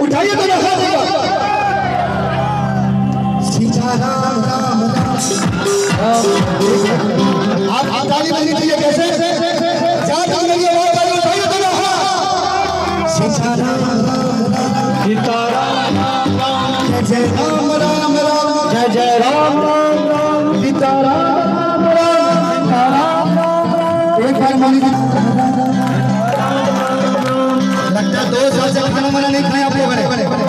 उठाइए तो रखा देगा। सीताराम राम आप ताली बजनी चाहिए कैसे चार ताली लगी आवाज आई उठाइए तो रखा। सीताराम सीताराम जय राम राम राम जय जय राम राम राम सीताराम राम सीताराम एक बार मालिक लगता है 2 साल से खाना वाना नहीं खाया आप लोगों ने।